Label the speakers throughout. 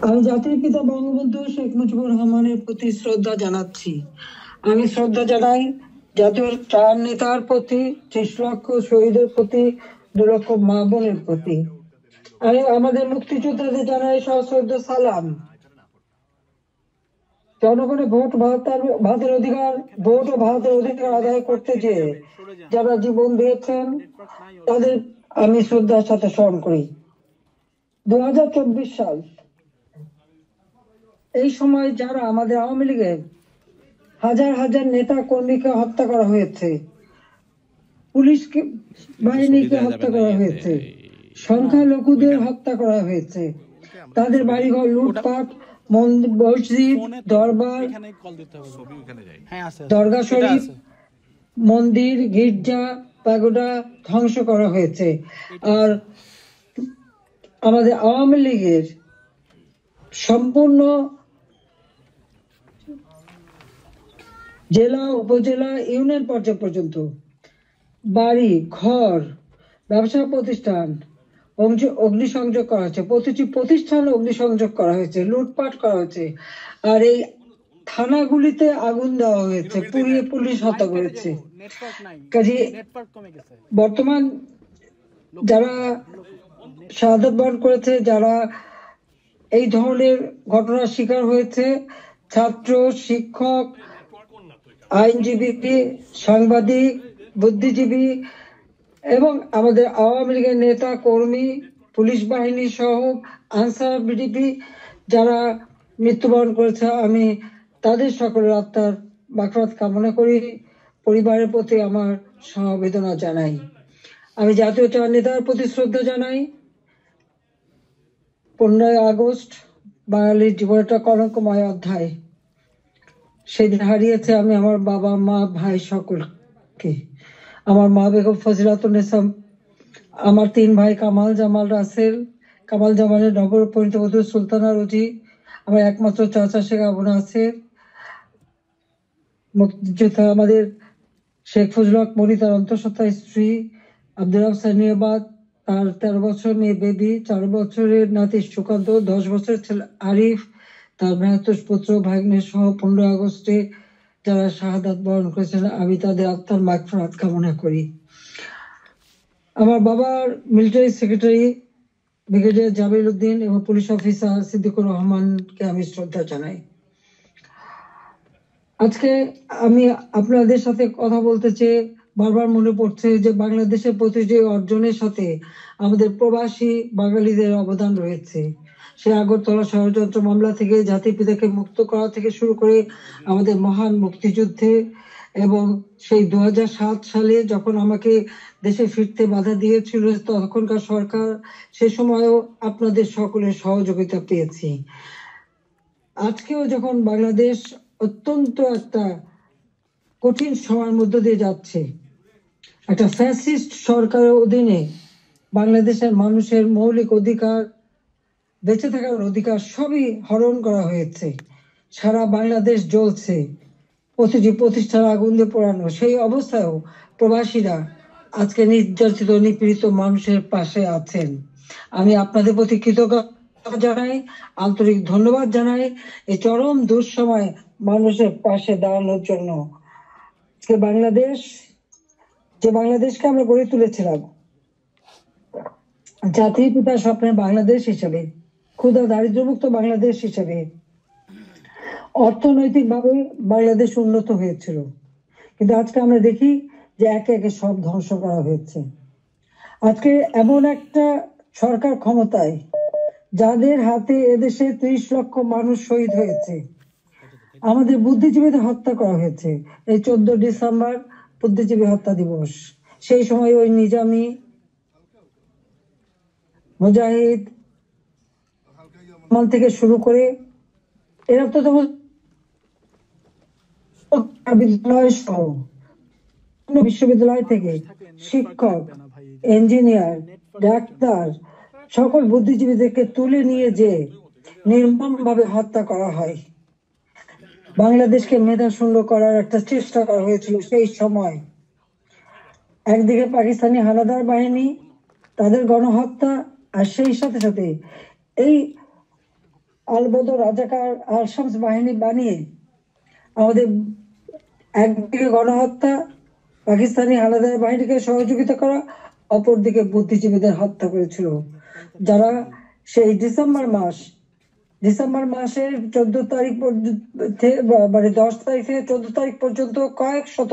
Speaker 1: আমি জাতির পিতা বঙ্গবন্ধু শেখ মুজিবুর রহমানের প্রতি শ্রদ্ধা জানাচ্ছি। আমি শ্রদ্ধা জানাই জাতীয় চার নেতার প্রতি, ৩০ লক্ষ শহীদের প্রতি, ২ লক্ষ মা বোনের প্রতি। আমি আমাদের মুক্তিযোদ্ধাদের জানাই সশ্রদ্ধ সালাম। জনগণের ভাতের অধিকার, ভোট ও ভাতের অধিকার আদায় করতে যেয়ে যারা জীবন দিয়েছেন তাদের আমি শ্রদ্ধার সাথে স্মরণ করি। 2024 সাল, এই সময় যারা আমাদের আওয়ামী লীগের হাজার হাজার নেতা কর্মীকে হত্যা করা হয়েছে, পুলিশকে বাহিনীকে হত্যা করা হয়েছে, সংখ্যালঘুদের হত্যা করা হয়েছে, তাদের বাড়িঘর লুটপাট, মসজিদ, দরবার, দরগা শরীফ, মন্দির, গির্জা, প্যাগোডা ধ্বংস করা হয়েছে। আর আমাদের আওয়ামী লীগের সম্পূর্ণ জেলা, উপজেলা, ইউনিয়ন পর্যায় পর্যন্ত বাড়ি ঘর, ব্যবসা প্রতিষ্ঠান অগ্নিসংযোগ করা হয়েছে, প্রতিটি প্রতিষ্ঠানে অগ্নিসংযোগ করা হয়েছে, লুটপাট করা হয়েছে। আর এই থানাগুলিতে আগুন দেওয়া হয়েছে, পুড়িয়ে পুলিশ হত্যা করেছে। কাজে বর্তমান যারা শাহাদাত বরণ করেছে, যারা এই ধরনের ঘটনার শিকার হয়েছে, ছাত্র, শিক্ষক, আইনজীবী, সাংবাদিক, বুদ্ধিজীবী এবং আমাদের আওয়ামী লীগের নেতা কর্মী, পুলিশ বাহিনী সহ আনসার বিডিপি যারা মৃত্যুবরণ করেছে, আমি তাদের সকলের আত্মার মাগফিরাত কামনা করি, পরিবারের প্রতি আমার সমবেদনা জানাই। আমি জাতীয় চার নেতার প্রতি শ্রদ্ধা জানাই। 15ই আগস্ট বাঙালির জীবন একটা কলঙ্কময় অধ্যায়। সেদিন হারিয়েছে আমি আমার বাবা, মা, ভাই সকলকে। আমার মা বেগম ফজিলাতুন্নেসা, আমার 3 ভাই কামাল, জামাল, রাসেল, কামাল জামালের নবপরিণীত বধূ সুলতানা রোজি, আমার একমাত্র চাচা শেখ আবু নাসের, মুক্তিযোদ্ধা আমাদের শেখ ফজলুল হক মনি, তার অন্তঃসত্ত্বা স্ত্রী, আব্দুল রব সানিয়াবাদ, তার 13 বছর মেয়ে বেবি, 4 বছরের নাতি সুকান্ত, 10 বছরের ছেলে আরিফ, তার ভ্রাতুষ পুত্র ভাগ্নে সহ 15 আগস্টে যারা শাহাদাত বরণ করেছেন, আমি তাদের আত্মার মাগফিরাত কামনা করি। আমার বাবার military secretary brigadier Jamil Uddin এবং পুলিশ অফিসার সিদ্দিকুর রহমানকে আমি শ্রদ্ধা জানাই। আজকে আমি আপনাদের সাথে কথা বলতে চেয়ে বারবার মনে পড়ছে যে বাংলাদেশের প্রতিটি অর্জনের সাথে আমাদের প্রবাসী বাঙালিদের অবদান রয়েছে। সে আগরতলা ষড়যন্ত্র মামলা থেকে জাতির পিতাকে মুক্ত করা থেকে শুরু করে আমাদের মহান মুক্তিযুদ্ধে, এবং সেই 2007 সালে যখন আমাকে দেশে ফিরতে বাধা দিয়েছিল তখনকার সরকার, সে সময়ও আপনাদের সকলের সহযোগিতা পেয়েছি। আজকেও যখন বাংলাদেশ অত্যন্ত একটা কঠিন সময়ের মধ্য দিয়ে যাচ্ছে, একটা ফ্যাসিস্ট সরকারের অধীনে বাংলাদেশের মানুষের মৌলিক অধিকার, বেঁচে থাকার অধিকার সবই হরণ করা হয়েছে। সারা বাংলাদেশ জ্বলছে, প্রতিটি প্রতিষ্ঠান আগুন দিয়ে পোড়ানো। সেই অবস্থায়ও প্রবাসীরা আজকে নির্যাতিত নিপীড়িত মানুষের পাশে আছেন। আমি আপনাদের প্রতি কৃতজ্ঞতা জানাই, আন্তরিক ধন্যবাদ জানাই এই চরম দুঃসময় মানুষের পাশে দাঁড়ানোর জন্য। বাংলাদেশ, যে বাংলাদেশকে আমরা গড়ে তুলেছিলাম জাতির পিতার স্বপ্নের বাংলাদেশ হিসেবে, ক্ষুধা দারিদ্র্যমুক্ত বাংলাদেশ হিসেবে, অর্থনৈতিকভাবে বাংলাদেশ উন্নত হয়েছিল, কিন্তু আজকে আমরা দেখি যে একে একে সব ধ্বংস করা হয়েছে। আজকে এমন একটা সরকার ক্ষমতায় যাদের হাতে এদেশে 30 লক্ষ মানুষ শহীদ হয়েছে, আমাদের বুদ্ধিজীবীদের হত্যা করা হয়েছে। এই 14 ডিসেম্বর বুদ্ধিজীবী হত্যা দিবস, সেই সময় ওই নিজামী, মুজাহিদ থেকে শুরু করে এরা তো তখন বিদ্যালয় সহ বিশ্ববিদ্যালয় থেকে শিক্ষক, ইঞ্জিনিয়ার, ডাক্তার সকল বুদ্ধিজীবীদেরকে তুলে নিয়ে যে নির্মমভাবে হত্যা করা হয়। বাংলাদেশকে মেধাশূন্য করার একটা চেষ্টা করা হয়েছিল সেই সময়। একদিকে পাকিস্তানি হানাদার বাহিনী, তাদের গণহত্যা, আর সেই সাথে সাথে এই আলবদর রাজাকার আল শামস বাহিনী বানিয়ে আমাদের একদিকে গণহত্যা, পাকিস্তানি হানাদার বাহিনীকে সহযোগিতা করা, অপরদিকে বুদ্ধিজীবীদের হত্যা করেছিল, যারা সেই ডিসেম্বর মাসের 14 তারিখ মানে 10 তারিখ থেকে 14 তারিখ পর্যন্ত কয়েক শত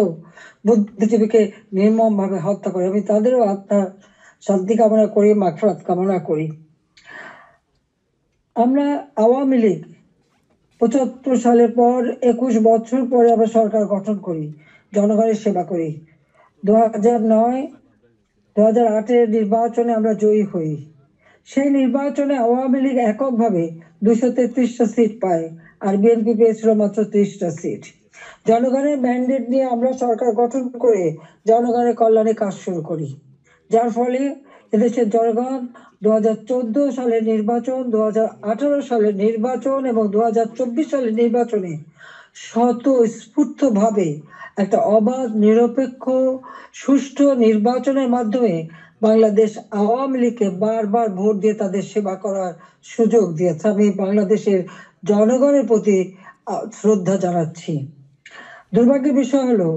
Speaker 1: বুদ্ধিজীবীকে নির্মম ভাবে হত্যা করে। আমি তাদেরও আত্মার শান্তি কামনা করি, মাগফিরাত কামনা করি। আমরা আওয়ামী লীগ 75 সালের পর 21 বছর পরে আমরা সরকার গঠন করি, জনগণের সেবা করি। 2008-এর নির্বাচনে আমরা জয়ী হই। সেই নির্বাচনে আওয়ামী লীগ এককভাবে 233টা সিট পায়, আর বিএনপি পেয়েছিল মাত্র 30টা সিট। জনগণের ম্যান্ডেট নিয়ে আমরা সরকার গঠন করে জনগণের কল্যাণে কাজ শুরু করি, যার ফলে এদেশের জনগণ 2014 সালের নির্বাচন, 2018 সালের নির্বাচন এবং 2024 সালের নির্বাচনে স্বতঃস্ফূর্ত ভাবে একটা অবাধ, নিরপেক্ষ, সুষ্ঠু নির্বাচনের মাধ্যমে বাংলাদেশ আওয়ামী লীগকে বারবার ভোট দিয়ে তাদের সেবা করার সুযোগ দিয়েছে। আমি বাংলাদেশের জনগণের প্রতি শ্রদ্ধা জানাচ্ছি। দুর্ভাগ্যের বিষয় হলো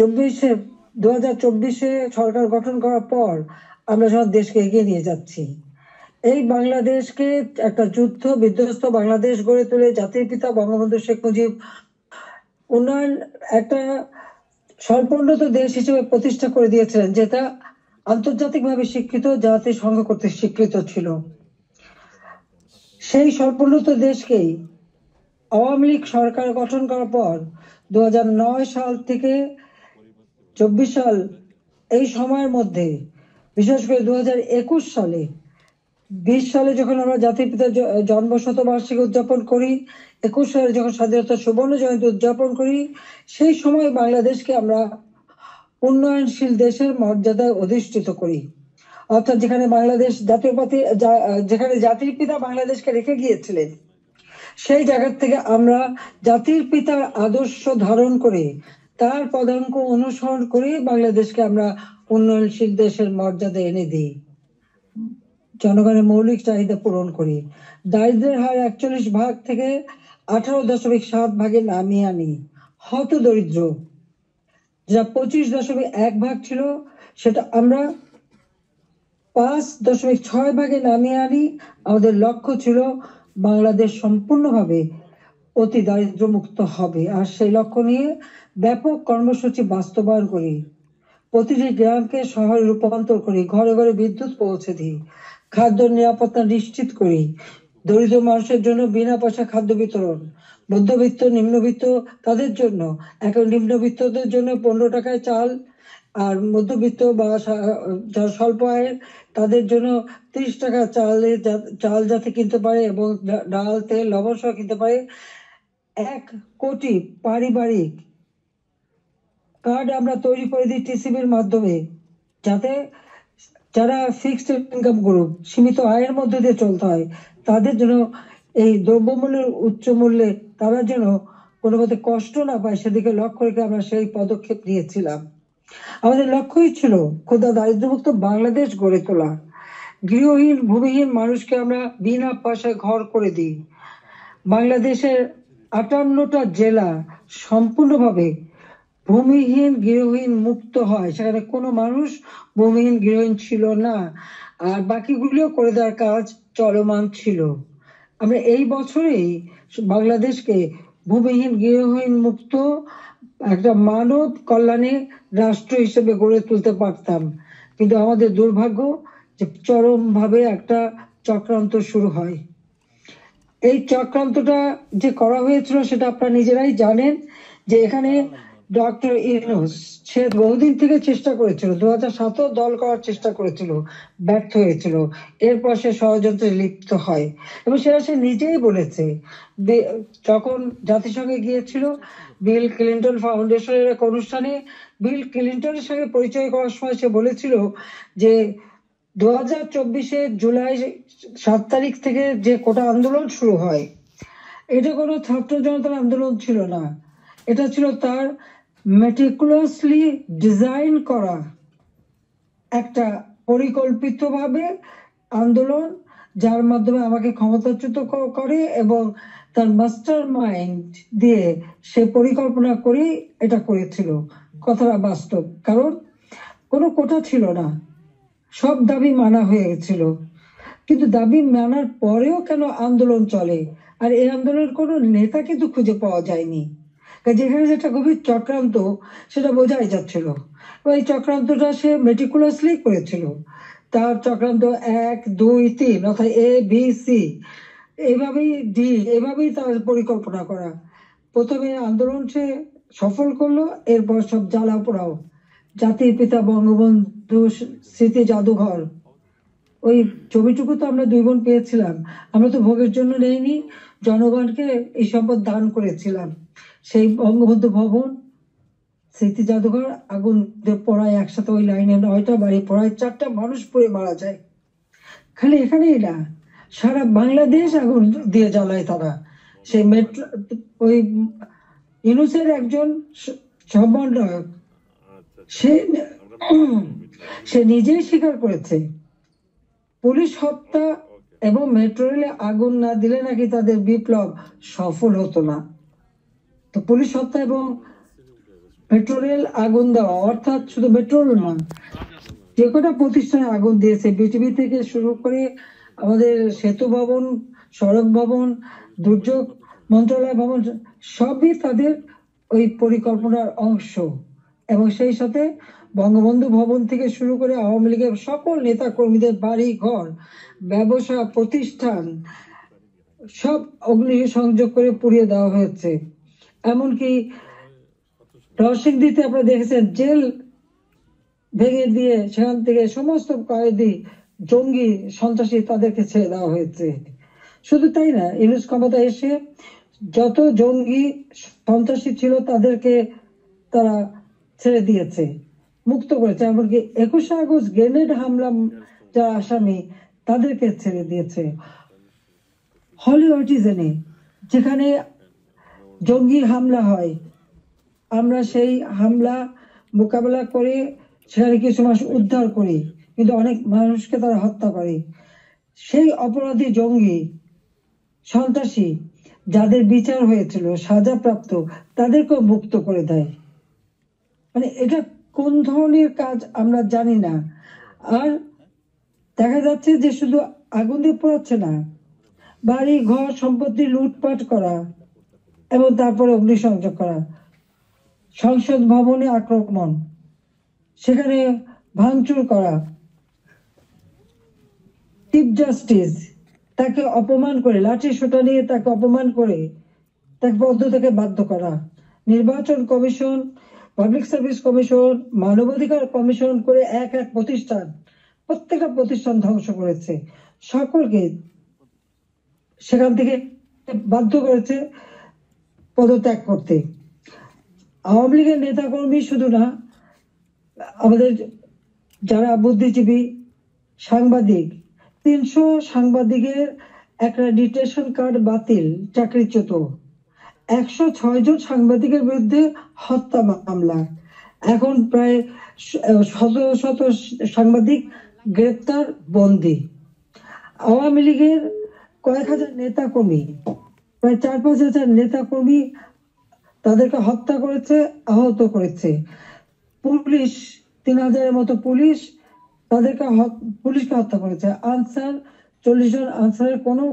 Speaker 1: 2024-এ সরকার গঠন করার পর আমরা সব দেশকে এগিয়ে নিয়ে যাচ্ছি। এই বাংলাদেশকে একটা যুদ্ধ বিধ্বস্ত বাংলাদেশ গড়ে তুলে জাতির পিতা বঙ্গবন্ধু শেখ মুজিব উন্নয়ন একটা স্বল্পোন্নত দেশ হিসেবে প্রতিষ্ঠা করে দিয়েছিলেন, যেটা আন্তর্জাতিকভাবে স্বীকৃত, জাতিসংঘ কর্তৃক স্বীকৃত ছিল। সেই স্বল্পোন্নত দেশকেই আওয়ামী লীগ সরকার গঠন করার পর 2009 সাল থেকে 24 সাল এই সময়ের মধ্যে, বিশেষ করে 2021 সালে 20 সালে যখন আমরা জাতির পিতার জন্ম শতবার্ষিকী উদযাপন করি, 21 সালে যখন স্বাধীনতা সুবর্ণ জয়ন্তী উদযাপন করি, সেই সময় বাংলাদেশকে আমরা উন্নয়নশীল দেশের মর্যাদায় অধিষ্ঠিত করি। অর্থাৎ যেখানে বাংলাদেশ যেখানে জাতির পিতা বাংলাদেশকে রেখে গিয়েছিলেন, সেই জায়গা থেকে আমরা জাতির পিতার আদর্শ ধারণ করে তার পদাঙ্ক অনুসরণ করে বাংলাদেশকে আমরা উন্নয়নশীল দেশের মর্যাদা এনে দিই, জনগণের মৌলিক চাহিদা পূরণ করি, দারিদ্রের হার 41 ভাগ থেকে 18.7 ভাগে নামিয়ে আনি, হত দরিদ্র যা 25.1 ভাগ ছিল সেটা আমরা 5.6 ভাগে নামিয়ে আনি। আমাদের লক্ষ্য ছিল বাংলাদেশ সম্পূর্ণভাবে অতি দারিদ্র মুক্ত হবে, আর সেই লক্ষ্য নিয়ে ব্যাপক কর্মসূচি বাস্তবায়ন করি। প্রতিটি গ্রামকে শহরে রূপান্তর করি, ঘরে ঘরে বিদ্যুৎ পৌঁছে দিই, খাদ্য নিরাপত্তা নিশ্চিত করি, দরিদ্র মানুষের জন্য বিনা পয়সা খাদ্য বিতরণ, মধ্যবিত্ত নিম্নবিত্ত তাদের জন্য, নিম্নবিত্তদের জন্য 15 টাকায় চাল, আর মধ্যবিত্ত বা স্বল্প আয়ের তাদের জন্য 30 টাকা চাল যাতে কিনতে পারে এবং ডাল, তেল, লবণ সহ কিনতে পারে। 1 কোটি পারিবারিক কার্ড আমরা তৈরি করে দিই টিসিবির মাধ্যমে, যাতে যারা ফিক্সড ইনকাম গ্রুপ, সীমিত আয়ের মধ্যে দিয়ে চলতে হয়, তাদের জন্য এই দ্রব্যমূল্যের উচ্চ মূল্যে তারা যেন কোনো মতে কষ্ট না পায়, সেদিকে লক্ষ্য রেখে আমরা সেই পদক্ষেপ নিয়েছিলাম। আমাদের লক্ষ্যই ছিল ক্ষুধা দারিদ্র্যমুক্ত বাংলাদেশ গড়ে তোলা। গৃহহীন ভূমিহীন মানুষকে আমরা বিনা পয়সায় ঘর করে দিই। বাংলাদেশের 58টা জেলা সম্পূর্ণভাবে ভূমিহীন গৃহহীন মুক্ত হয়, সেখানে কোনো মানুষ ভূমিহীন গৃহহীন ছিল না, আর বাকিগুলিও করে দেওয়ার কাজ চলমান ছিল। আমরা এই বছরেই বাংলাদেশকে ভূমিহীন গৃহহীন মুক্ত একটা মানব কল্যাণে রাষ্ট্র হিসেবে গড়ে তুলতে পারতাম, কিন্তু আমাদের দুর্ভাগ্য যে চরমভাবে একটা চক্রান্ত শুরু হয়। এই চক্রান্তটা যে করা হয়েছিল সেটা আপনারা নিজেরাই জানেন, যে এখানে ডক্টর ইউনূস সে বহুদিন থেকে চেষ্টা করেছিল, 2007 দল করার চেষ্টা করেছিল, ব্যর্থ হয়েছিল। এরপর সে ষড়যন্ত্রে লিপ্ত হয় এবং সেটা সে নিজেই বলেছে। যখন জাতিসংঘে গিয়েছিল বিল ক্লিন্টন ফাউন্ডেশনের এক অনুষ্ঠানে, বিল ক্লিন্টনের সঙ্গে পরিচয় করার সময় সে বলেছিল যে 2024 জুলাই 7 তারিখ থেকে যে কোটা আন্দোলন শুরু হয়, এটা কোনো ছাত্র জনতার আন্দোলন ছিল না, এটা ছিল তার মেটিকুলাসলি ডিজাইন করা একটা পরিকল্পিতভাবে আন্দোলন, যার মাধ্যমে আমাকে ক্ষমতাচ্যুত করে এবং তার মাস্টার মাইন্ড দিয়ে সে পরিকল্পনা করে এটা করেছিল। কথাটা বাস্তব, কারণ কোনো কোটা ছিল না, সব দাবি মানা হয়ে গেছিল। কিন্তু দাবি মানার পরেও কেন আন্দোলন চলে, আর এই আন্দোলনের কোনো নেতা কিন্তু খুঁজে পাওয়া যায়নি। যেখানে যেটা গভীর চক্রান্ত সেটা বোঝাই যাচ্ছিল। এই চক্রান্তটা সে মেটিকুলাসলি করেছিল। তার চক্রান্ত 1, 2, 3 অর্থাৎ ABC, এইভাবেই ডি, এভাবেই তার পরিকল্পনা করা। প্রথমে আন্দোলন সে সফল করলো, এরপর সব জ্বালা পোড়াও। জাতির পিতা বঙ্গবন্ধু স্মৃতি জাদুঘর, ওই ছবিটুকু তো আমরা 2 বোন পেয়েছিলাম। আমরা তো ভোগের জন্য নেইনি, জনগণকে এই সম্পদ দান করেছিলাম। সেই বঙ্গবন্ধু ভবন, স্মৃতি জাদুঘর আগুন দিয়ে পড়ায় একসাথে, ওই লাইনে 9টা বাড়ি পড়ায়, 4টা মানুষ পুড়ে মারা যায়। খালি এখানেই না, সারা বাংলাদেশ আগুন দিয়ে জ্বালায় তারা। সেই মেট্রো, ওই ইউনূসের একজন সমন্বয়ক, সে সে নিজেই স্বীকার করেছে পুলিশ হত্যা এবং মেট্রো রেলে আগুন না দিলে নাকি তাদের বিপ্লব সফল হতো না। তো পুলিশ হত্যা এবং মেট্রো রেল আগুন দেওয়া, অর্থাৎ শুধু মেট্রো রেল নয়, যে কটা প্রতিষ্ঠানে আগুন দিয়েছে, বিটিভি থেকে শুরু করে আমাদের সেতু ভবন, সড়ক ভবন, দুর্যোগ মন্ত্রণালয় ভবন, সবই তাদের ওই পরিকল্পনার অংশ। এবং সেই সাথে বঙ্গবন্ধু ভবন থেকে শুরু করে আওয়ামী লীগের সকল নেতা কর্মীদের বাড়ি ঘর, ব্যবসা প্রতিষ্ঠান সব অগ্নি সংযোগ করে পুড়িয়ে দেওয়া হয়েছে। এমনকি নরসিংদীতে আপনারা দেখেছেন, জেল ভেঙে দিয়ে সেখান থেকে সমস্ত কয়েদি, জঙ্গি, সন্ত্রাসী তাদেরকে ছেড়ে দেওয়া হয়েছে। শুধু তাই না, ইউনূস ক্ষমতা এসে যত জঙ্গি সন্ত্রাসী ছিল তাদেরকে তারা ছেড়ে দিয়েছে, মুক্ত করেছে। এমনকি 21শে আগস্ট গ্রেনেড হামলা যারা আসামি তাদেরকে ছেড়ে দিয়েছে। হলি অর্টিজেনে যেখানে জঙ্গি হামলা হয়, আমরা সেই হামলা মোকাবেলা করে সেখানে কিছু মানুষ উদ্ধার করি, কিন্তু অনেক মানুষকে তারা হত্যা করে। সেই অপরাধী জঙ্গি সন্ত্রাসী যাদের বিচার হয়েছিল, সাজাপ্রাপ্ত, তাদেরকেও মুক্ত করে দেয়। মানে এটা কোন ধরনের কাজ আমরা জানি না। আর দেখা যাচ্ছে যে শুধু আগুন দিয়ে পোড়াচ্ছে না, বাড়ি ঘর সম্পত্তি লুটপাট করা এবং তারপরে অগ্নিসংযোগ করা, সংসদ ভবনে আক্রমণ, সেখানে ভাঙচুর করা, চিফ জাস্টিস তাকে অপমান করে, লাঠি সোটা নিয়ে তাকে অপমান করে তাকে পদ থেকে বাধ্য করা, নির্বাচন কমিশন, পাবলিক সার্ভিস কমিশন, মানবাধিকার কমিশন করে এক এক প্রতিষ্ঠান, প্রত্যেকটা প্রতিষ্ঠান ধ্বংস করেছে, সকলকে সেখান থেকে বাধ্য করেছে পদত্যাগ করতে। আওয়ামী লীগের নেতাকর্মী শুধু না, আমাদের যারা বুদ্ধিজীবী, সাংবাদিক, 300 সাংবাদিকের অ্যাক্রেডিটেশন কার্ড বাতিল, চাকরিচ্যুত। 106 জন সাংবাদিকের বিরুদ্ধে হত্যা মামলা। এখন প্রায় 1700 সাংবাদিক গ্রেপ্তার, বন্দী। আওয়ামী লীগের কয়েক হাজার নেতাকর্মী, প্রায় 4-5 হাজার নেতাকর্মী তাদেরকে হত্যা করেছে, আহত করেছে। পুলিশ 3000-এর মতো পুলিশ পুলিশকে হত্যা করেছে। আনসার 40 জন আনসারের কোনো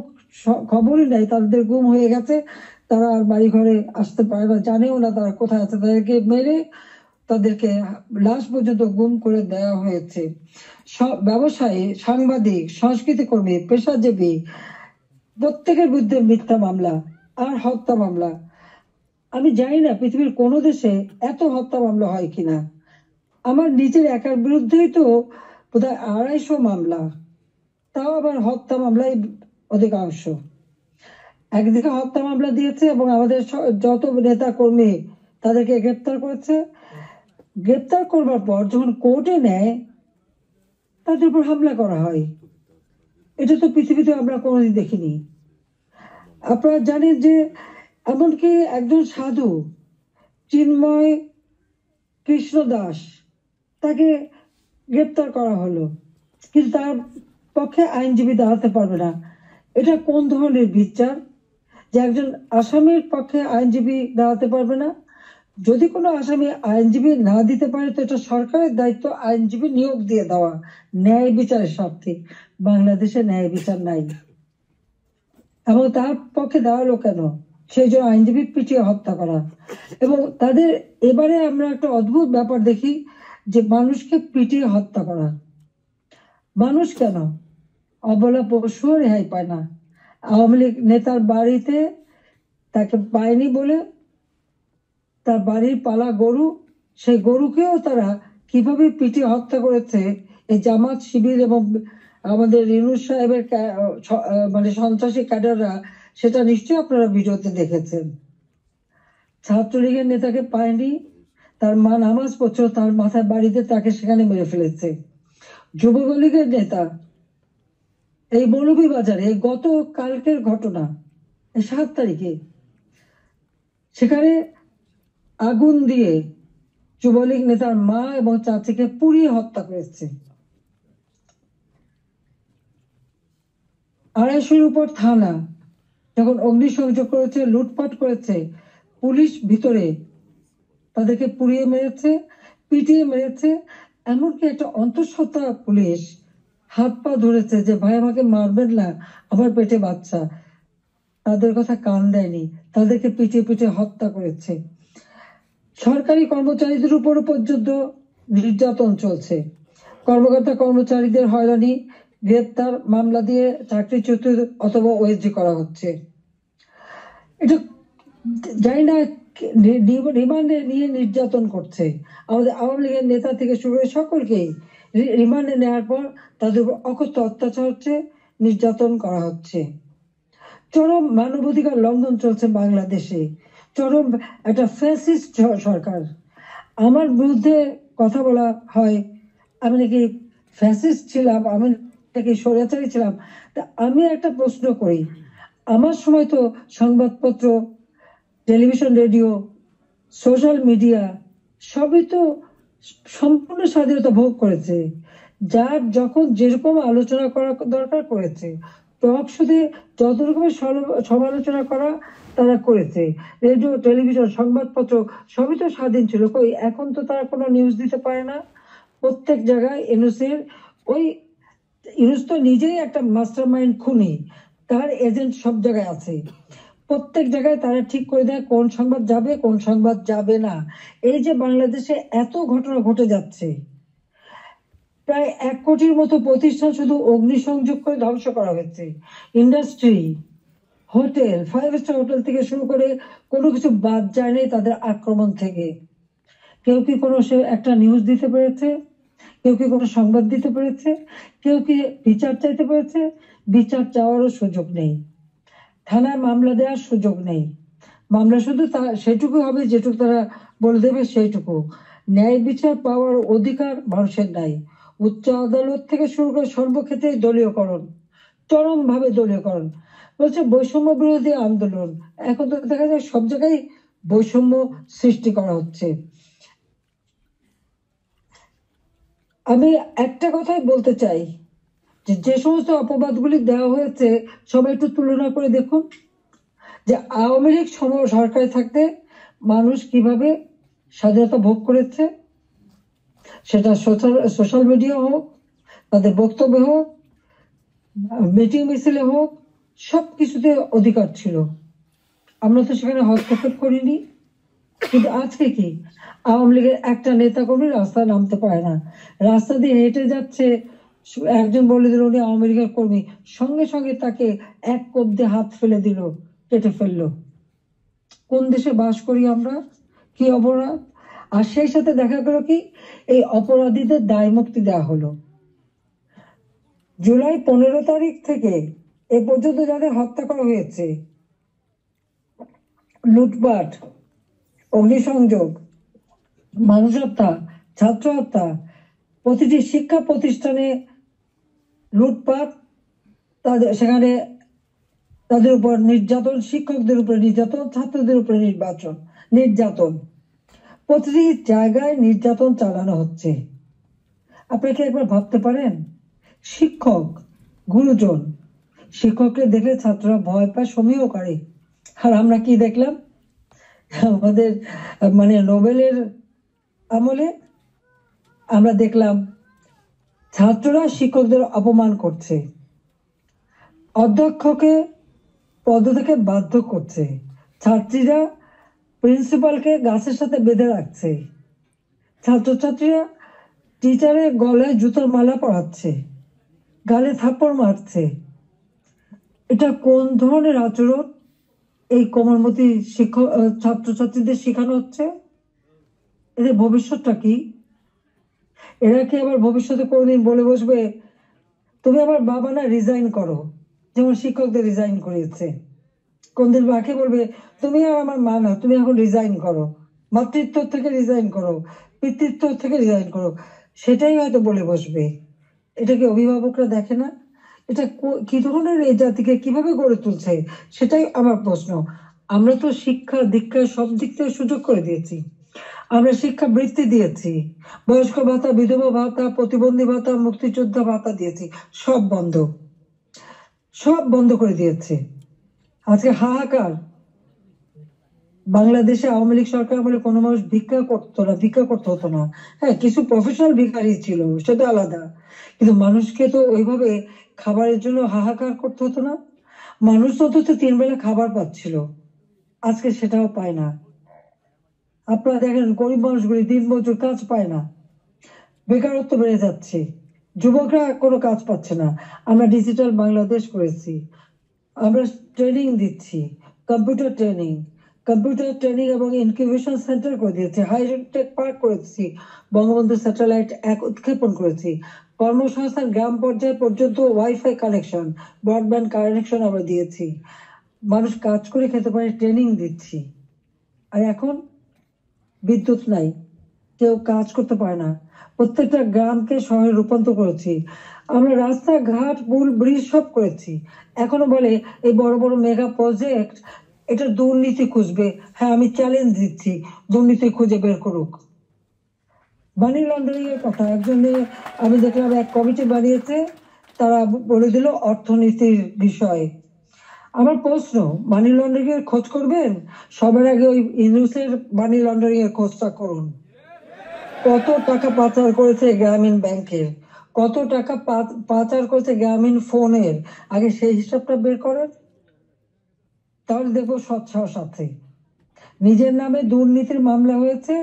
Speaker 1: খবরই নাই, তাদের গুম হয়ে গেছে, তারা আর বাড়ি ঘরে আসতে পারে না, জানেও না তারা কোথায় আছে। তাদেরকে মেরে তাদেরকে লাশ পর্যন্ত গুম করে দেওয়া হয়েছে। ব্যবসায়ী, সাংবাদিক, সংস্কৃতি কর্মী, পেশাজীবী প্রত্যেকের বিরুদ্ধে মিথ্যা মামলা আর হত্যা মামলা। আমি জানি না পৃথিবীর কোনো দেশে এত হত্যা মামলা হয় কিনা। আমার নিজের একার বিরুদ্ধেই তো বোধহয় 250 মামলা, তাও আবার হত্যা মামলাই অধিকাংশ। একদিকে হত্যা মামলা দিয়েছে এবং আমাদের যত নেতা কর্মী তাদেরকে গ্রেপ্তার করেছে। গ্রেপ্তার করবার পর যখন কোর্টে নেয়, তাদের উপর হামলা করা হয়। এটা তো পৃথিবীতে আমরা কোনোদিন দেখিনি। আপনারা জানেন যে এমনকি একজন সাধু, চিন্ময় কৃষ্ণ দাস, তাকে গ্রেপ্তার করা হলো, কিন্তু তার পক্ষে আইনজীবী দাঁড়াতে পারবে না, এটা কোন ধরনের বিচার? যে একজন আসামির পক্ষে আইনজীবী দাঁড়াতে পারবে না? যদি কোনো আসামি আইনজীবী না দিতে পারে তো এটা সরকারের দায়িত্ব আইনজীবী নিয়োগ দিয়ে দেওয়া ন্যায় বিচারের স্বার্থে। বাংলাদেশে ন্যায় বিচার নাই, এবং তার পক্ষে দাঁড়ালো কেন? সেই জন্য আইনজীবী পিটিয়ে হত্যা করা। এবং তাদের এবারে আমরা একটা অদ্ভুত ব্যাপার দেখি যে মানুষকে পিটিয়ে হত্যা করা। মানুষ কেন? অবলা পশুও রেহাই পায় না। আওয়ামী লীগ নেতার বাড়িতে তাকে পায়নি বলে তার বাড়ির পালা গরু, সেই গরুকেও তারা কিভাবে পিটিয়ে হত্যা করেছে এই জামাত শিবির এবং আমাদের ইউনূস সাহেবের মানে সন্ত্রাসী ক্যাডাররা, সেটা নিশ্চয়ই আপনারা ভিডিওতে দেখেছেন। ছাত্রলীগের নেতাকে পায়নি, তার মা নামাজ পড়ছিল, তার মাথায় বাড়িতে তাকে সেখানে মেরে ফেলেছে। যুবলীগের নেতা এই মৌলভীবাজারে গত কালকের ঘটনা, 7 তারিখে সেখানে আগুন দিয়ে যুবলীগ নেতার মা এবং চাচিকে পুড়িয়ে হত্যা করেছে। 250-র উপর থানা যখন অগ্নিসংযোগ করেছে, লুটপাট করেছে, পুলিশ ভিতরে তাদেরকে পুড়িয়ে মেরেছে, পিটিয়ে মেরেছে। এমনকি একটা অন্তঃসত্ত্বা পুলিশ হাত পা ধরেছে যে ভাই আমাকে মারবেন না, আমার পেটে বাচ্চা। তাদের কথা কান দেয়নি, তাদেরকে পিটিয়ে পিটিয়ে হত্যা করেছে। সরকারি কর্মচারীদের উপর পর্যন্ত নির্যাতন চলছে। কর্মকর্তা কর্মচারীদের হয়রানি, গ্রেপ্তার, মামলা দিয়ে চাকরিচ্যুত অথবা ওএসডি করা হচ্ছে। এটা জানি না রিমান্ডে নিয়ে নির্যাতন করছে। আমাদের আওয়ামী লীগের নেতা থেকে শুরু করে সকলকেই রিমান্ডে নেওয়ার পর তাদের উপর অকথ্য অত্যাচার হচ্ছে, নির্যাতন করা হচ্ছে। চরম মানবাধিকার লঙ্ঘন চলছে বাংলাদেশে, চরম একটা ফ্যাসিস্ট সরকার। আমার বিরুদ্ধে কথা বলা হয় আমি নাকি ফ্যাসিস্ট ছিলাম, আমি নাকি স্বৈরাচারী ছিলাম। তা আমি একটা প্রশ্ন করি, আমার সময় তো সংবাদপত্র, টেলিভিশন, রেডিও, সোশ্যাল মিডিয়া সবই তো সম্পূর্ণ স্বাধীনতা ভোগ করেছে। যার যখন যেরকম আলোচনা করা দরকার করেছে, টক শুধু যত রকমের সমালোচনা করা তারা করেছে। রেডিও, টেলিভিশন, সংবাদপত্র সবই তো স্বাধীন ছিল। কই এখন তো তারা কোনো নিউজ দিতে পারে না। প্রত্যেক জায়গায় ইউনূস তো নিজেই একটা মাস্টার মাইন্ড খুনি, তার এজেন্ট সব জায়গায় আছে। প্রত্যেক জায়গায় তারা ঠিক করে দেয় কোন সংবাদ যাবে কোন সংবাদ যাবে না। এই যে বাংলাদেশে এত ঘটনা ঘটে যাচ্ছে, প্রায় 1 কোটির মতো প্রতিষ্ঠান শুধু অগ্নিসংযোগ করে ধ্বংস করা হয়েছে। ইন্ডাস্ট্রি, হোটেল, 5 স্টার হোটেল থেকে শুরু করে কোনো কিছু বাদ যায় নাই তাদের আক্রমণ থেকে। কেউ কি কোনো একটা নিউজ দিতে পেরেছে? কেউ কি কোনো সংবাদ দিতে পেরেছে? কেউ কি বিচার চাইতে পেরেছে? বিচার চাওয়ারও সুযোগ নেই, থানায় মামলা দেওয়ার সুযোগ নেই। মামলা শুধু সেটুকু হবে যেটুকু তারা বলে দেবে সেইটুকু। ন্যায় বিচার পাওয়ার অধিকার মানুষের নাই। উচ্চ আদালত থেকে শুরু করে সর্বক্ষেত্রে দলীয়করণ, চরম ভাবে দলীয়করণ। বলছে বৈষম্য বিরোধী আন্দোলন, এখন তো দেখা যায় সব জায়গায় বৈষম্য সৃষ্টি করা হচ্ছে। আমি একটা কথাই বলতে চাই, যে সমস্ত অপবাদগুলি দেওয়া হয়েছে সবাই একটু তুলনা করে দেখুন যে আওয়ামী লীগ সরকারে থাকতে মানুষ কিভাবে স্বাধীনতা ভোগ করেছে। সেটা সোশ্যাল মিডিয়া হোক, তাদের বক্তব্য হোক, মিটিং মিছিলে হোক, সবকিছুতে অধিকার ছিল। আমরা তো সেখানে হস্তক্ষেপ করিনি। কিন্তু আজকে কি আওয়ামী লীগের একটা নেতা কর্মী রাস্তায় নামতে পারে না, রাস্তা দিয়ে হেঁটে যাচ্ছে, একজন বলে দিল উনি আওয়ামী লীগের কর্মী, সঙ্গে সঙ্গে তাকে এক কোপ দিয়ে হাত ফেলে দিল, কেটে ফেললো। কোন দেশে বাস করি আমরা? কি অপরাধ! আর সেই সাথে দেখা গেল কি এই অপরাধীদের দায় মুক্তি দেওয়া হলো। জুলাই 15 তারিখ থেকে এ পর্যন্ত যাদের হত্যা করা হয়েছে, লুটপাট, অগ্নিসংযোগ, মানুষ হত্যা, ছাত্র হত্যা, প্রতিটি শিক্ষা প্রতিষ্ঠানে লুটপাট, সেখানে তাদের উপর নির্যাতন, শিক্ষকদের উপরে নির্যাতন, ছাত্রদের উপরে নির্যাতন, প্রতিটি জায়গায় নির্যাতন চালানো হচ্ছে। আপনি কি একবার ভাবতে পারেন শিক্ষক গুরুজন। শিক্ষককে দেখলে ছাত্ররা ভয় পায়, সমীহ করে। আর আমরা কি দেখলাম আমাদের মানে নোবেলের আমলে? আমরা দেখলাম ছাত্ররা শিক্ষকদের অপমান করছে, অধ্যক্ষকে পদ থেকে বাধ্য করছে, ছাত্রীরা প্রিন্সিপালকে গাছের সাথে বেঁধে রাখছে, ছাত্রছাত্রীরা টিচারের গলায় জুতোর মালা পরাচ্ছে, গালে থাপ্পড় মারছে। এটা কোন ধরনের আচরণ এই কোমলমতি শিক্ষক ছাত্রছাত্রীদের শেখানো হচ্ছে? এদের ভবিষ্যৎটা কি? এরা কি আবার ভবিষ্যতে কোনোদিন বলে বসবে তুমি আমার বাবা না, রিজাইন করো, যেমন শিক্ষকদের রিজাইন করিয়েছে? কোনদিন বাকি বলবে তুমি আর আমার মা না, তুমি এখন রিজাইন করো, মাতৃত্ব থেকে রিজাইন করো, পিতৃত্ব থেকে রিজাইন করো? সেটাই হয়তো বলে বসবে। এটা কি অভিভাবকরা দেখে না? এটা কি ধরনের এই জাতিকে কিভাবে গড়ে তুলছে, সেটাই আমার প্রশ্ন। আমরা তো শিক্ষা দীক্ষা সব দিক থেকে সুযোগ করে দিয়েছি, আমরা শিক্ষা বৃত্তি দিয়েছি, বয়স্ক ভাতা, বিধবা ভাতা, প্রতিবন্ধী ভাতা, মুক্তিযোদ্ধা ভাতা দিয়েছি, সব বন্ধ, সব বন্ধ করে দিয়েছে। আজকে হাহাকার। বাংলাদেশে আওয়ামী লীগ সরকার আমলে কোনো মানুষ ভিক্ষা করতে হতো না। হ্যাঁ, কিছু প্রফেশনাল ভিখারি ছিল, সেটা আলাদা, কিন্তু মানুষকে তো ওইভাবে খাবারের জন্য হাহাকার করতে হতো না। মানুষ তো 3 বেলা খাবার পাচ্ছিল, আজকে সেটাও পায় না। আপনারা দেখেন গরিব মানুষগুলি দিনমজুর, কাজ পায় না, বেকারত্ব বেড়ে যাচ্ছে, যুবকরা কোনো কাজ পাচ্ছে না। আমরা ডিজিটাল বাংলাদেশ করেছি, আমরা ট্রেনিং দিচ্ছি, কম্পিউটার ট্রেনিং এবং ইনকিউবেশন সেন্টার করে দিয়েছি, হাইটেক পার্ক করেছি, বঙ্গবন্ধু স্যাটেলাইট 1 উৎক্ষেপণ করেছি, কর্মসংস্থান গ্রাম পর্যায়ে পর্যন্ত ওয়াইফাই কানেকশন, ব্রডব্যান্ড কানেকশন আমরা দিয়েছি, মানুষ কাজ করে খেতে পারে, ট্রেনিং দিচ্ছি। আর এখন বিদ্যুৎ নাই, কেউ কাজ করতে পারে না, প্রত্যেকটা গ্রামকে শহরে রূপান্তর করেছি, আমরা রাস্তাঘাট পুল ব্রিজ সব করেছি। এখনো বলে এই বড় বড় মেগা প্রজেক্ট, এটা দুর্নীতি খুঁজবে। হ্যাঁ, আমি চ্যালেঞ্জ দিচ্ছি, দুর্নীতি খুঁজে বের করুক। মানি লন্ডারিং এর কথা একজনে, আমি দেখলাম এক কমিটি বানিয়েছে, তারা বলে দিল অর্থনীতির বিষয়ে। আমার প্রশ্ন, মানি লন্ডারিং এর খোঁজ করবেন, সবার আগে ওই ইউনুসের মানি লন্ডারিং এর খোঁজটা করুন। কত টাকা পাচার করেছে গ্রামীণ ব্যাংকের, কত টাকা পাচার করেছে গ্রামীণ ফোনের, আগে সেই হিসাবটা বের করেন, তাহলে দেখবো সৎসাহস আছে। নিজের নামে দুর্নীতির মামলা হয়েছে,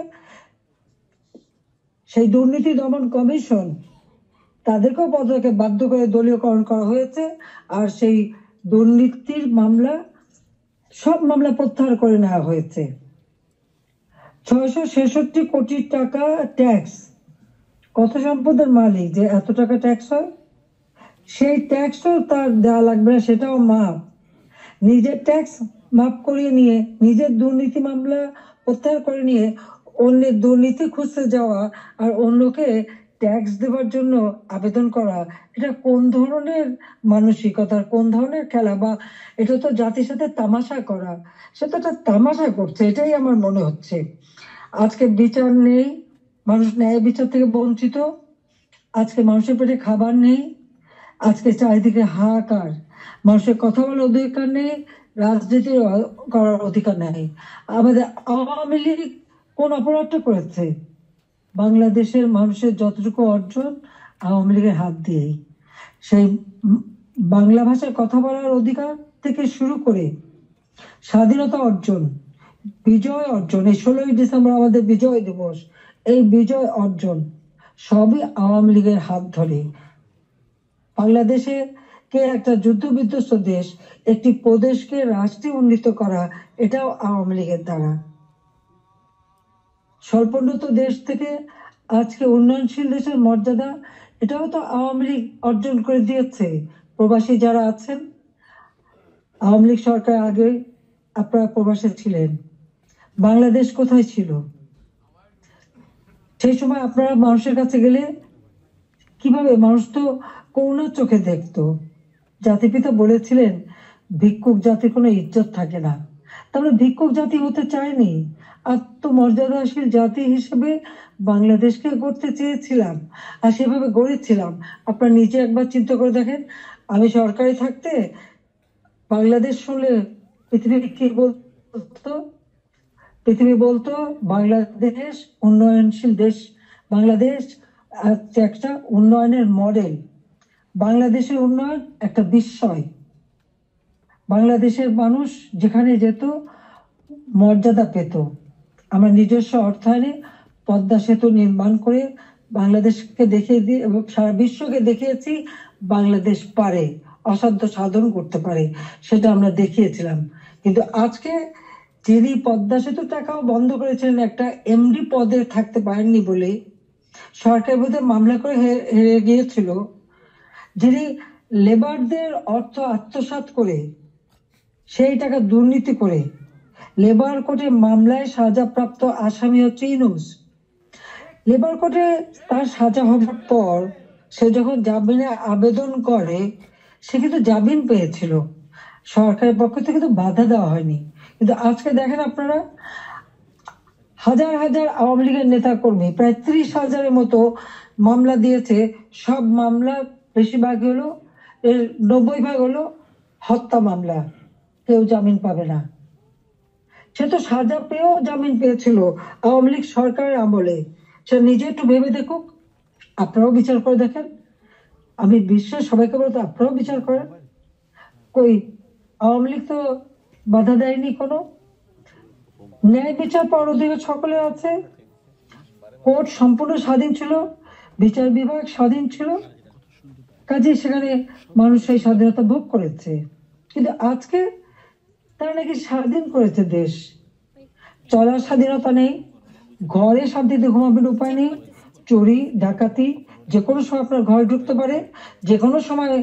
Speaker 1: সেই দুর্নীতি দমন কমিশন, তাদেরকেও পদত্যাগে বাধ্য করে দলীয়করণ করা হয়েছে, আর সেই দুর্নীতির মামলা, সব মামলা প্রত্যাহার করে নেওয়া হয়েছে। 666 কোটি টাকা ট্যাক্স, কত সম্পদের মালিক যে এত টাকা ট্যাক্স হয়? সেই ট্যাক্সও তার দেওয়া লাগবে না, সেটাও মাপ। নিজের ট্যাক্স মাপ করিয়ে নিয়ে, নিজের দুর্নীতি মামলা প্রত্যাহার করে নিয়ে অন্যের দুর্নীতি খুঁজতে যাওয়া আর অন্যকে ট্যাক্স দেওয়ার জন্য আবেদন করা, এটা কোন ধরনের মানসিকতার, কোন ধরনের খেলা? বা এটা তো জাতির সাথে তামাশা করা, সেটা একটা তামাশা করছে, এটাই আমার মনে হচ্ছে। আজকে বিচার নেই, মানুষ ন্যায় বিচার থেকে বঞ্চিত, আজকে মানুষের পেটে খাবার নেই, আজকে চারিদিকে হাহাকার, মানুষের কথা বলার অধিকার নেই, রাজনীতি করার অধিকার নেই। আমাদের আওয়ামী লীগ কোন অপরাধটা করেছে? বাংলাদেশের মানুষের যতটুকু অর্জন আওয়ামী লীগের হাত দিয়েই, সেই বাংলা ভাষায় কথা বলার অধিকার থেকে শুরু করে স্বাধীনতা অর্জন, বিজয় অর্জন, এই 16ই ডিসেম্বর আমাদের বিজয় দিবস, এই বিজয় অর্জন সবই আওয়ামী লীগের হাত ধরে। বাংলাদেশে কে একটা যুদ্ধ বিধ্বস্ত দেশ, একটি প্রদেশকে রাষ্ট্রে উন্নীত করা, এটাও আওয়ামী লীগের দ্বারা। স্বল্পোন্নত দেশ থেকে আজকে উন্নয়নশীল দেশের মর্যাদা, এটাও তো আওয়ামী লীগ অর্জন করে দিয়েছে। প্রবাসী যারা আছেন, আওয়ামী লীগ সরকার আগে আপনারা প্রবাসে ছিলেন, বাংলাদেশ কোথায় ছিল? সেই সময় আপনারা মানুষের কাছে গেলে কিভাবে, মানুষ তো করুণার চোখে দেখতো। জাতিপিতা বলেছিলেন ভিক্ষুক জাতির কোনো ইজ্জত থাকে না, তাহলে ভিক্ষুক জাতি হতে চায়নি, আত্মমর্যাদাশীল জাতি হিসেবে বাংলাদেশকে গড়তে চেয়েছিলাম, আর সেভাবে গড়েছিলাম। আপনারা নিজে একবার চিন্তা করে দেখেন, আমি সরকারি থাকতে বাংলাদেশ শুনলে পৃথিবী কি বলতো? পৃথিবী বলতো বাংলাদেশ উন্নয়নশীল দেশ, বাংলাদেশ একটা উন্নয়নের মডেল, বাংলাদেশের উন্নয়ন একটা বিস্ময়। বাংলাদেশের মানুষ যেখানে যেত মর্যাদা পেত। আমরা নিজস্ব অর্থায়নে পদ্মা সেতু নির্মাণ করে বাংলাদেশকে দেখিয়ে দিয়ে এবং সারা বিশ্বকে দেখিয়েছি বাংলাদেশ পারে, অসাধ্য সাধন করতে পারে, সেটা আমরা দেখিয়েছিলাম। কিন্তু আজকে যিনি পদ্মা সেতু টাকাও বন্ধ করেছিলেন একটা এমডি পদে থাকতে পারেননি বলে, সরকার বোধহয় মামলা করে হেরে গিয়েছিল, যিনি লেবারদের অর্থ আত্মসাৎ করে সেই টাকা দুর্নীতি করে লেবার কোর্টে মামলায় সাজাপ্রাপ্ত আসামি হচ্ছে ইউনূস। লেবার কোর্টে তার সাজা হবার পর সে যখন জামিনে আবেদন করে সে কিন্তু জামিন পেয়েছিল, সরকারের পক্ষ থেকে কিন্তু বাধা দেওয়া হয়নি। কিন্তু আজকে দেখেন আপনারা, হাজার হাজার আওয়ামী লীগের নেতা কর্মী প্রায় 30,000-এর মতো মামলা দিয়েছে। সব মামলা বেশিরভাগ হলো, 90% হলো হত্যা মামলা, কেউ জামিন পাবে না। সে তো সাজা পেয়েও জামিন পেয়েছিল আওয়ামী লীগ সরকারের আমলে। সে নিজে একটু ভেবে দেখুক, আপনারাও বিচার করে দেখেন। আমি বিশ্বের সবাইকে বলতে আপনারাও বিচার করেন। কই আওয়ামী লীগ তো বাধা দেয়নি কোনো। ন্যায় বিচার পাওয়ার অধিকার সকলে আছে, কোর্ট সম্পূর্ণ স্বাধীন ছিল, বিচার বিভাগ স্বাধীন ছিল, কাজে সেখানে মানুষ সেই স্বাধীনতা ভোগ করেছে। কিন্তু আজকে তারা নাকি স্বাধীন করেছে দেশ, চলার স্বাধীনতা নেই, ঘরে শান্তিতে ঘুমাবেন উপায় নেই, চুরি ডাকাতি যে কোনো সময় আপনার ঘরে ঢুকতে পারে, যে কোনো সময়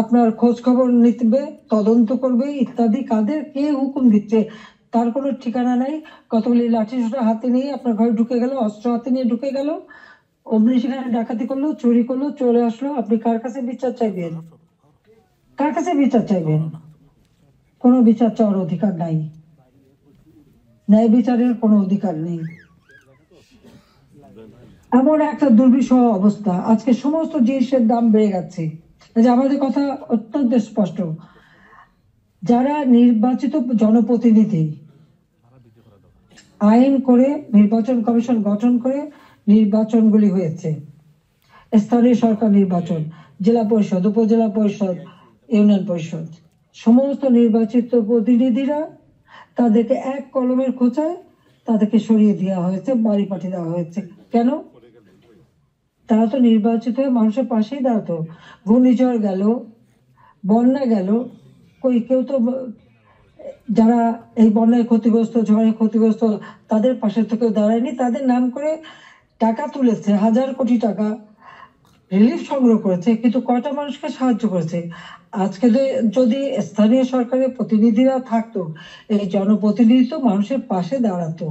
Speaker 1: আপনার খোঁজ খবর নিতে, তদন্ত করবে ইত্যাদি। কাদের কে হুকুম দিচ্ছে তার কোনো ঠিকানা নাই। কতগুলি লাঠি সোটা হাতে নিয়ে আপনার ঘরে ঢুকে গেল, অস্ত্র হাতে নিয়ে ঢুকে গেল, অমনি সেখানে ডাকাতি করলো, চুরি করলো, চলে আসলো। আপনি কার কাছে বিচার চাইবেন? কার কাছে বিচার চাইবেন? কোনো বিচার চাওয়ার অধিকার নাই, ন্যায় বিচারের কোনো অধিকার নেই। এমন একটা দুর্বিষহ অবস্থা, আজকে সমস্ত জিনিসের দাম বেড়ে গেছে। আমাদের কথা অত্যন্ত স্পষ্ট, যারা নির্বাচিত জনপ্রতিনিধি আইন করে নির্বাচন কমিশন গঠন করে নির্বাচনগুলি হয়েছে, স্থানীয় সরকার নির্বাচন, জেলা পরিষদ, উপজেলা পরিষদ, ইউনিয়ন পরিষদ, সমস্ত নির্বাচিত প্রতিনিধিরা তাদেরকে এক কলমের খোঁচায় তাদেরকে সরিয়ে দেওয়া হয়েছে, বাড়ি পাঠিয়ে দেওয়া হয়েছে। কেন? তারা তো নির্বাচিত হয়ে মানুষের পাশেই দাঁড়াতো। ঘূর্ণিঝড় গেল, বন্যা গেল, কই কেউ তো যারা এই বন্যায় ক্ষতিগ্রস্ত, ঝড়ে ক্ষতিগ্রস্ত তাদের পাশে থেকে দাঁড়ায়নি। তাদের নাম করে টাকা তুলেছে, 1000 কোটি টাকা রিলিফ সংগ্রহ করেছে, কিন্তু কয়টা মানুষকে সাহায্য করেছে? আজকে যদি স্থানীয় সরকারের প্রতিনিধিরা থাকতো, এই জনপ্রতিনিধি তো মানুষের পাশে দাঁড়াতো,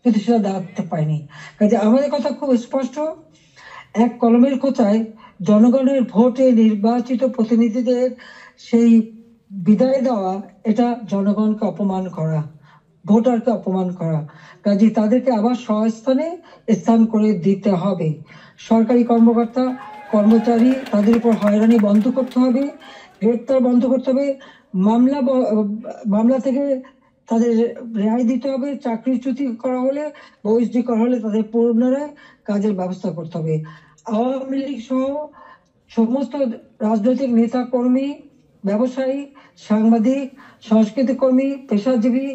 Speaker 1: কিন্তু সেটা দাঁড়াতে পারেনি। কাজে আমাদের কথা খুব স্পষ্ট, এক কলমের খোঁচায় জনগণের ভোটে নির্বাচিত প্রতিনিধিদের সেই বিদায় দেওয়া, এটা জনগণকে অপমান করা, ভোটারকে অপমান করা। কাজে তাদেরকে আবার স্বস্থানে স্থান করে দিতে হবে। সরকারি কর্মকর্তা কর্মচারী তাদের উপর হয়রানি বন্ধ করতে হবে, গ্রেপ্তার বন্ধ করতে হবে, মামলা থেকে তাদের রেহাই দিতে হবে, চাকরিচ্যুতি করা হলে, বহিষ্কৃত করা হলে তাদের পুনরায় কাজের ব্যবস্থা করতে হবে। আওয়ামী লীগ সহ সমস্ত রাজনৈতিক নেতা কর্মী, ব্যবসায়ী, সাংবাদিক, সংস্কৃতি কর্মী, পেশাজীবী,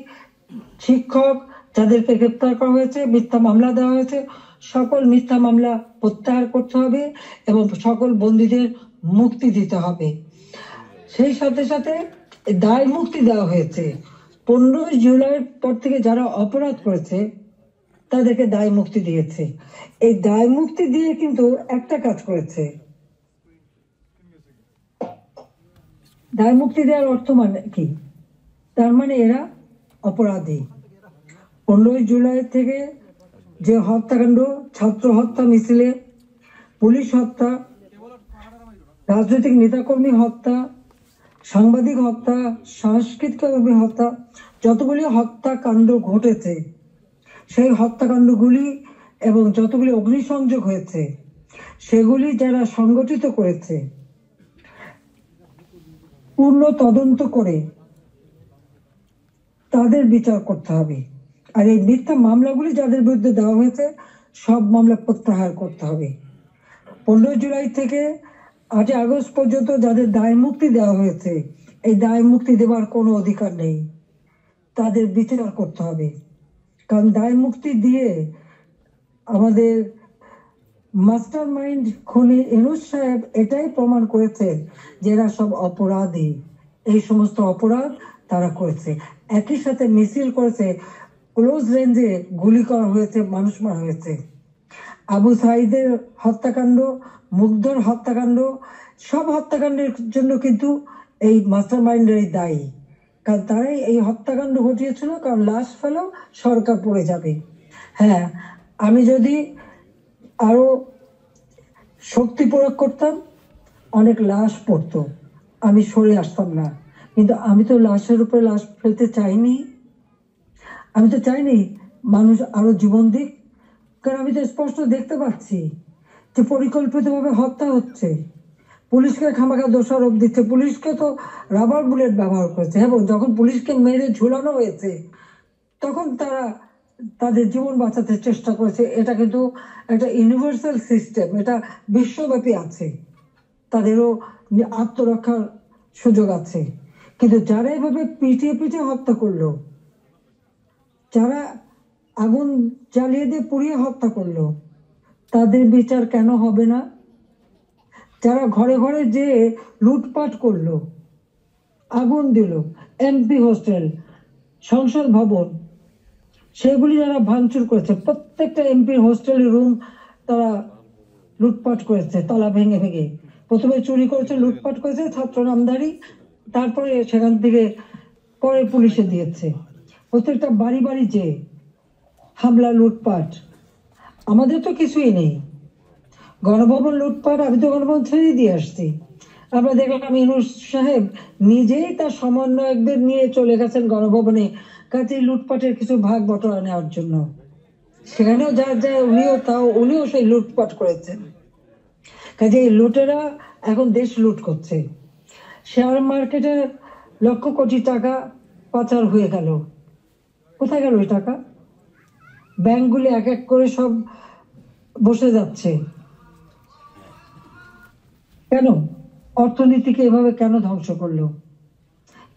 Speaker 1: শিক্ষক যাদেরকে গ্রেপ্তার করা হয়েছে, মিথ্যা মামলা দেওয়া হয়েছে, সকল মিথ্যা মামলা প্রত্যাহার করতে হবে এবং সকল বন্দীদের মুক্তি দিতে হবে। সেই সাথে সাথে দায় মুক্তি দেওয়া হয়েছে। 15 জুলাইয়ের পর থেকে যারা অপরাধ করেছে তাদেরকে দায় মুক্তি দিয়েছে। এই দায় মুক্তি দিয়ে কিন্তু একটা কাজ করেছে, দায় মুক্তি দেওয়ার অর্থ মানে কি? তার মানে এরা অপরাধী। 15 জুলাই থেকে যে হত্যাকাণ্ড, ছাত্র হত্যা মিছিলে, পুলিশ হত্যা, রাজনৈতিক নেতাকর্মী হত্যা, সাংবাদিক হত্যা, সাংস্কৃতিক কর্মী হত্যা, যতগুলি হত্যাকাণ্ড ঘটেছে, সেই হত্যাকাণ্ডগুলি এবং যতগুলি অগ্নিসংযোগ হয়েছে, সেগুলি যারা সংগঠিত করেছে পূর্ণ তদন্ত করে তাদের বিচার করতে হবে। আর এই মিথ্যা মামলাগুলি যাদের বিরুদ্ধে দেওয়া হয়েছে সব মামলা প্রত্যাহার করতে হবে। 15 জুলাই থেকে 8 আগস্ট পর্যন্ত যাদের দায় মুক্তি দেওয়া হয়েছে, এই দায় মুক্তি দেওয়ার কোনো অধিকার নেই, তাদের বিচার করতে হবে। কারণ দায় মুক্তি দিয়ে আমাদের মাস্টার মাইন্ড খুনি ইউনূস সাহেব এটাই প্রমাণ করেছেন যে এরা সব অপরাধী, এই সমস্ত অপরাধ তারা করেছে। একই সাথে মিছিল করেছে, ক্লোজ রেঞ্জে গুলি করা হয়েছে, মানুষ মারা হয়েছে। আবু সাঈদের হত্যাকাণ্ড, মুগ্ধর হত্যাকাণ্ড, সব হত্যাকাণ্ডের জন্য কিন্তু এই মাস্টার মাইন্ডেরই দায়ী। কারণ তারাই এই হত্যাকাণ্ড ঘটিয়েছিল, কারণ লাশ ফেলেও সরকার পড়ে যাবে। হ্যাঁ, আমি যদি আরো শক্তি প্রয়োগ করতাম অনেক লাশ পড়তো, আমি সরে আসতাম না। কিন্তু আমি তো লাশের উপরে লাশ ফেলতে চাইনি, আমি তো চাইনি মানুষ আরো জীবন দিক। কারণ আমি তো স্পষ্ট দেখতে পাচ্ছি যে পরিকল্পিতভাবে হত্যা হচ্ছে, পুলিশকে খামাখা দোষারোপ দিচ্ছে, পুলিশকে তো রাবার বুলেট ব্যবহার করেছে এবং যখন পুলিশকে মেরে ঝুলানো হয়েছে তখন তারা তাদের জীবন বাঁচাতে চেষ্টা করেছে। এটা কিন্তু একটা ইউনিভার্সাল সিস্টেম, এটা বিশ্বব্যাপী আছে, তাদেরও আত্মরক্ষার সুযোগ আছে। কিন্তু যারা এভাবে পিটিয়ে পিটিয়ে হত্যা করলো, যারা আগুন জ্বালিয়ে দিয়ে পুড়িয়ে হত্যা করলো, তাদের বিচার কেন হবে না? যারা ঘরে ঘরে যে লুটপাট করলো, আগুন দিল, এমপি হোস্টেল, সংসদ ভবন, সেগুলি যারা ভাঙচুর করেছে, প্রত্যেকটা এমপির হোস্টেলের রুম তারা লুটপাট করেছে তালা ভেঙে ভেঙে। প্রথমে চুরি করেছে, লুটপাট করেছে ছাত্র নামধারী, তারপরে সেখান থেকে পরে পুলিশে দিয়েছে। প্রত্যেকটা বাড়ি বাড়ি যে হামলা, লুটপাট। আমাদের তো কিছুই নেই, গণভবন লুটপাট, আমি তো গণভবন ছেড়ে দিয়ে আসছি। আমরা দেখলাম ইউনূস সাহেব নিজেই তার সমন্বয়কদের নিয়ে চলে গেছেন গণভবনে, কাজে লুটপাটের কিছু ভাগ বটরা নেওয়ার জন্য। সেখানেও যা যায় উনিও সেই লুটপাট করেছেন। কাজে এই লুটেরা এখন দেশ লুট করছে। শেয়ার মার্কেটে লক্ষ কোটি টাকা পাচার হয়ে গেল, কোথায় গেল ওই টাকা? ব্যাংকগুলি এক এক করে সব বসে যাচ্ছে। কেন? অর্থনীতিকে এভাবে কেন ধ্বংস করলো?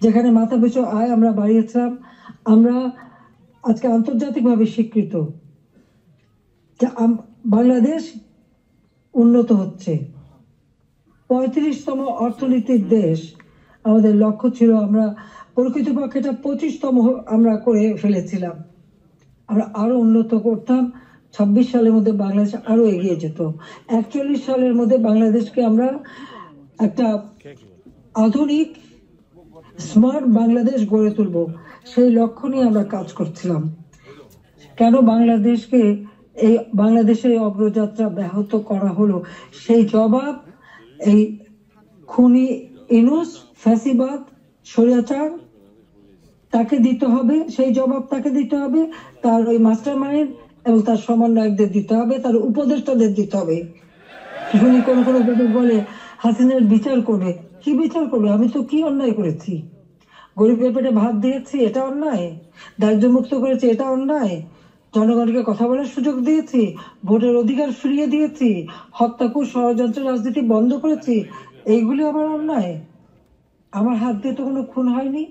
Speaker 1: যেখানে মাথা পিছু আয় আমরা বাড়িয়েছিলাম, আমরা আজকে আন্তর্জাতিকভাবে স্বীকৃত যে বাংলাদেশ উন্নত হচ্ছে, 35তম অর্থনীতির দেশ আমাদের লক্ষ্য ছিল। আমরা প্রকৃতপক্ষে এটা 25তম আমরা করে ফেলেছিলাম। আমরা আরো উন্নত করতাম, 26 সালের মধ্যে বাংলাদেশ আরো এগিয়ে যেত। 41 সালের মধ্যে বাংলাদেশকে আমরা একটা আধুনিক স্মার্ট বাংলাদেশ গড়ে তুলব, সেই লক্ষ্য নিয়ে আমরা কাজ করছিলাম। কেন বাংলাদেশকে এই বাংলাদেশের অগ্রযাত্রা ব্যাহত করা হলো, সেই জবাব এই খুনি ইউনূস, ফ্যাসিবাদ, স্বৈরাচার, তাকে দিতে হবে। সেই জবাব তাকে দিতে হবে, তার ওই মাস্টার মাইন্ড এবং তার সমন্বয়কদের দিতে হবে, তার উপদেষ্টাদের দিতে হবে। শুনি কোন কোন বলে হাসিনার বিচার করবে। কি বিচার করবে? আমি তো কি অন্যায় করেছি? গরিবের পেটে ভাত দিয়েছি, এটা অন্যায়? দারিদ্র মুক্ত করেছি, এটা অন্যায়? জনগণকে কথা বলার সুযোগ দিয়েছি, ভোটের অধিকার ফিরিয়ে দিয়েছি, হত্যাকুর ষড়যন্ত্র রাজনীতি বন্ধ করেছি, এইগুলি আমার অন্যায়? আমার হাত দিয়ে তো কোনো খুন হয়নি,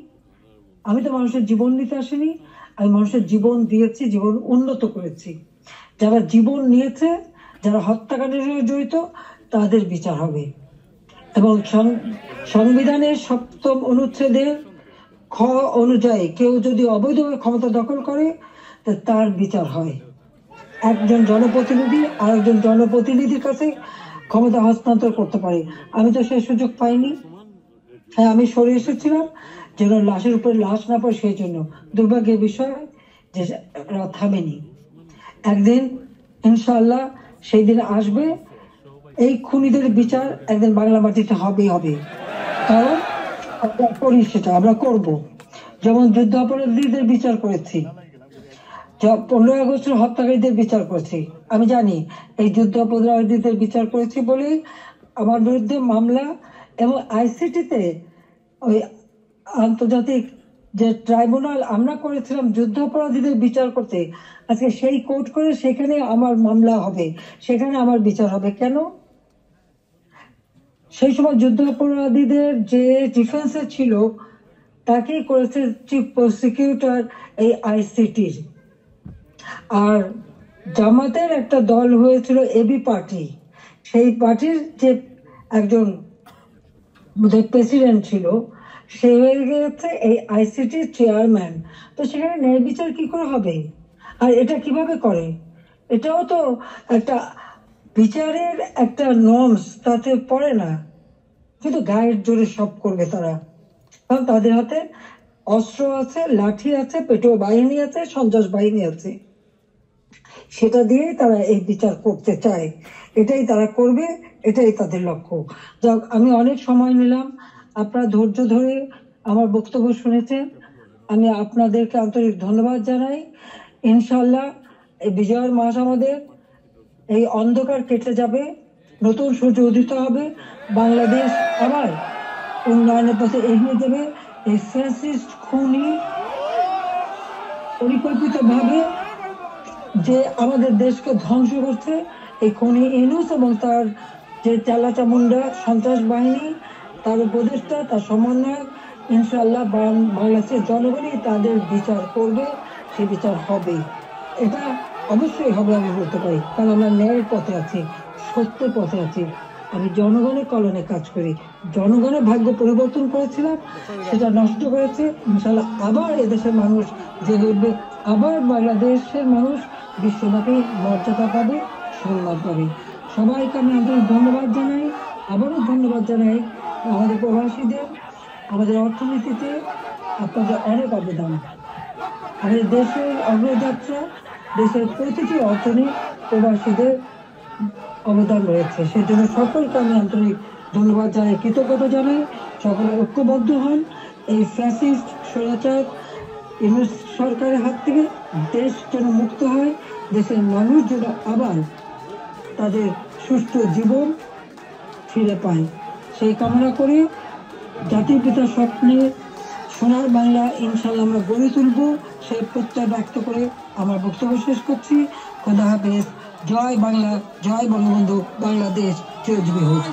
Speaker 1: আমি তো মানুষের জীবন নিতে আসিনি, আমি মানুষের জীবন দিয়েছি, জীবন উন্নত করেছি। যারা জীবন নিয়েছে, যারা হত্যাকাণ্ডের সঙ্গে জড়িত, তাদের বিচার হবে। এবং সংবিধানের 7ম অনুচ্ছেদের খ অনুযায়ী কেউ যদি অবৈধভাবে ক্ষমতা দখল করে তার বিচার হয়। একজন জনপ্রতিনিধি আরেকজন জনপ্রতিনিধির কাছে ক্ষমতা হস্তান্তর করতে পারে। আমি তো সেই সুযোগ পাইনি। হ্যাঁ, আমি সরে এসেছিলাম যেন লাশের উপরে লাশ না পড়ে, সেই জন্য। দুর্ভাগ্যের বিষয় যে থামেনি। একদিন ইনশাআল্লাহ সেই দিন আসবে, এই খুনিদের বিচার একদিন বাংলা মাটিতে হবেই হবে। কারণ আমরা করি, সেটা আমরা করব। যেমন যুদ্ধ অপরাধীদের বিচার করেছি, 15 আগস্টের হত্যাকারীদের বিচার করেছি। আমি জানি এই যুদ্ধ অপরাধীদের বিচার করেছি বলেই আমার বিরুদ্ধে মামলা এবং আইসিটিতে ওই আন্তর্জাতিক যে ট্রাইব্যুনাল আমরা করেছিলাম যুদ্ধাপরাধীদের বিচার করতে, আজকে সেই কোর্ট করে সেখানে আমার মামলা হবে, সেখানে আমার বিচার হবে কেন? সেই সময় যুদ্ধাপরাধীদের যে ডিফেন্সে ছিল তাকেই করেছে চিফ প্রসিকিউটর এই আইসিটির। আর জামাতের একটা দল হয়েছিল এবি পার্টি, সেই পার্টির যে একজন প্রেসিডেন্ট ছিল সে হয়ে গেছে এই আইসিটির চেয়ারম্যান। তো সেখানে ন্যায় বিচার কি করে হবে? আর এটা কিভাবে করে? এটাও তো একটা বিচারের একটা নর্মস তাতে পড়ে না, কিন্তু গায়ের জোরে সব করবে তারা, কারণ তাদের হাতে অস্ত্র আছে, লাঠি আছে, পেটোয়া বাহিনী আছে, সন্ত্রাস বাহিনী আছে, সেটা দিয়েই তারা এই বিচার করতে চায়, এটাই তারা করবে, এটাই তাদের লক্ষ্য। যাক, আমি অনেক সময় নিলাম, আপনারা ধৈর্য ধরে আমার বক্তব্য শুনেছেন, আমি আপনাদেরকে আন্তরিক ধন্যবাদ জানাই। ইনশাল্লাহ এই বিজয়ের মাস আমাদের, এই অন্ধকার কেটে যাবে, নতুন সূর্য উদিত হবে, বাংলাদেশ আবার উন্নয়নের পথে এগিয়ে যাবে। এই ফ্যাসিস্ট খুনি পরিকল্পিতভাবে যে আমাদের দেশকে ধ্বংস করছে, এই খুনি ইউনূস এবং তার যে চালাচামুন্ডা সন্ত্রাস বাহিনী, তার উপদেষ্টা, তার সমন্বয়ক, ইনশাআল্লাহ বাংলাদেশের জনগণই তাদের বিচার করবে, সে বিচার হবে, এটা অবশ্যই হবে, আমি বলতে পারি, কারণ আমরা ন্যায়ের পথে আছি, সত্যের পথে আছি। আমি জনগণের কল্যাণে কাজ করি, জনগণের ভাগ্য পরিবর্তন করেছিলাম, সেটা নষ্ট করেছে। ইনশাআল্লাহ আবার এদেশের মানুষ জেগে উঠবে, আবার বাংলাদেশের মানুষ বিশ্বব্যাপী মর্যাদা পাবে, সম্মান পাবে। সবাইকে আমি আন্তরিক ধন্যবাদ জানাই, আবারও ধন্যবাদ জানাই আমাদের প্রবাসীদের, আমাদের অর্থনীতিতে আপনাদের অনেক অবদান, আমাদের দেশের অগ্রযাত্রা, দেশের প্রতিটি অর্থনীতি প্রবাসীদের অবদান রয়েছে, সেজন্য সকলকে আমি আন্তরিক ধন্যবাদ জানাই, কৃতজ্ঞতা জানাই। সকলে ঐক্যবদ্ধ হন, এই ফ্যাসিস্ট স্বৈরাচার ইউনূস সরকারের হাত থেকে দেশ যেন মুক্ত হয়, দেশের মানুষ যেন আবার তাদের সুস্থ জীবন ফিরে পায়, সেই কামনা করে জাতির পিতার স্বপ্নে সোনার বাংলা ইনশাল্লাহ আমরা গড়ে তুলব, সেই প্রত্যয় ব্যক্ত করে আমার বক্তব্য শেষ করছি। খোদা হাফেজ। জয় বাংলা, জয় বঙ্গবন্ধু, বাংলাদেশ চিরজীবী হোক।